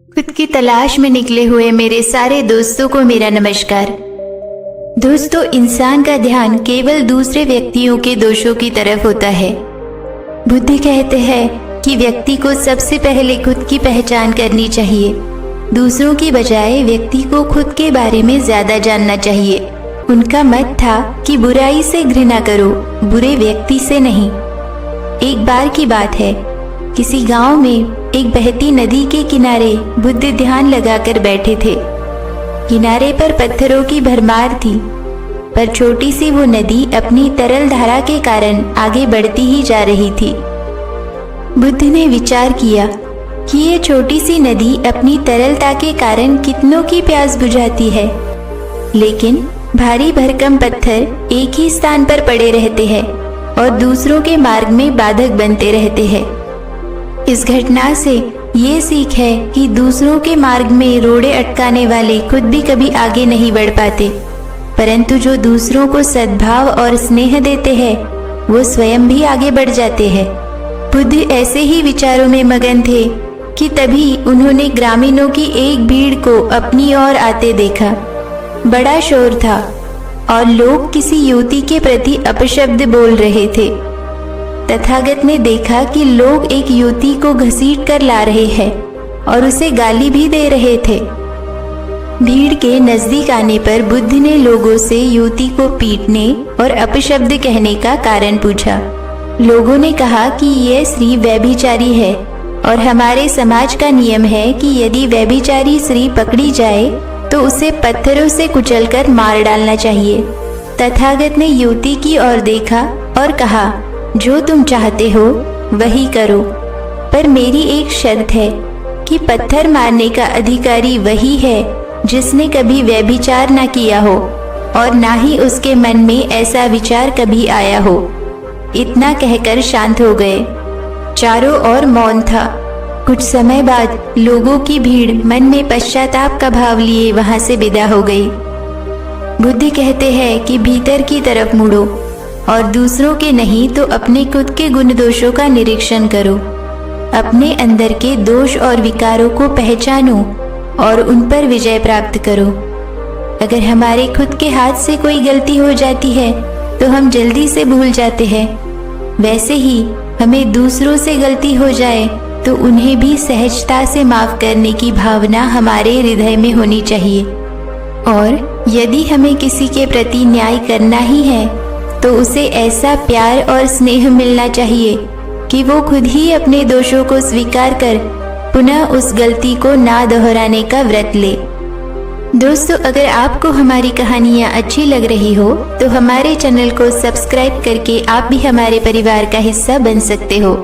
खुद की तलाश में निकले हुए मेरे सारे दोस्तों को मेरा नमस्कार। दोस्तों, इंसान का ध्यान केवल दूसरे व्यक्तियों के दोषों की तरफ होता है। बुद्ध कहते हैं कि व्यक्ति को सबसे पहले खुद की पहचान करनी चाहिए। दूसरों की बजाय व्यक्ति को खुद के बारे में ज्यादा जानना चाहिए। उनका मत था कि बुराई से घृणा करो, बुरे व्यक्ति से नहीं। एक बार की बात है, किसी गांव में एक बहती नदी के किनारे बुद्ध ध्यान लगाकर बैठे थे। किनारे पर पत्थरों की भरमार थी, पर छोटी सी वो नदी अपनी तरल धारा के कारण आगे बढ़ती ही जा रही थी। बुद्ध ने विचार किया कि ये छोटी सी नदी अपनी तरलता के कारण कितनों की प्यास बुझाती है, लेकिन भारी भरकम पत्थर एक ही स्थान पर पड़े रहते हैं और दूसरों के मार्ग में बाधक बनते रहते हैं। इस घटना से ये सीख है कि दूसरों के मार्ग में रोड़े अटकाने वाले खुद भी कभी आगे नहीं बढ़ पाते, परंतु जो दूसरों को सद्भाव और स्नेह देते हैं वो स्वयं भी आगे बढ़ जाते हैं। बुद्ध ऐसे ही विचारों में मगन थे कि तभी उन्होंने ग्रामीणों की एक भीड़ को अपनी ओर आते देखा। बड़ा शोर था और लोग किसी युवती के प्रति अपशब्द बोल रहे थे। तथागत ने देखा कि लोग एक युवती को घसीट कर ला रहे हैं और उसे गाली भी दे रहे थे। भीड़ के नजदीक आने पर बुद्ध ने लोगों से युवती को पीटने और अपशब्द कहने का कारण पूछा। लोगों ने कहा कि यह स्त्री व्यभिचारी है और हमारे समाज का नियम है कि यदि व्यभिचारी स्त्री पकड़ी जाए तो उसे पत्थरों से कुचलकर मार डालना चाहिए। तथागत ने युवती की ओर देखा और कहा, जो तुम चाहते हो वही करो, पर मेरी एक शर्त है कि पत्थर मारने का अधिकारी वही है जिसने कभी व्यभिचार ना किया हो और ना ही उसके मन में ऐसा विचार कभी आया हो। इतना कहकर शांत हो गए। चारों ओर मौन था। कुछ समय बाद लोगों की भीड़ मन में पश्चाताप का भाव लिए वहां से विदा हो गई। बुद्ध कहते हैं कि भीतर की तरफ मुड़ो और दूसरों के नहीं तो अपने खुद के गुण दोषों का निरीक्षण करो। अपने अंदर के दोष और विकारों को पहचानो और उन पर विजय प्राप्त करो। अगर हमारे खुद के हाथ से कोई गलती हो जाती है तो हम जल्दी से भूल जाते हैं, वैसे ही हमें दूसरों से गलती हो जाए तो उन्हें भी सहजता से माफ करने की भावना हमारे हृदय में होनी चाहिए। और यदि हमें किसी के प्रति न्याय करना ही है तो उसे ऐसा प्यार और स्नेह मिलना चाहिए कि वो खुद ही अपने दोषों को स्वीकार कर पुनः उस गलती को ना दोहराने का व्रत ले। दोस्तों, अगर आपको हमारी कहानियाँ अच्छी लग रही हो तो हमारे चैनल को सब्सक्राइब करके आप भी हमारे परिवार का हिस्सा बन सकते हो।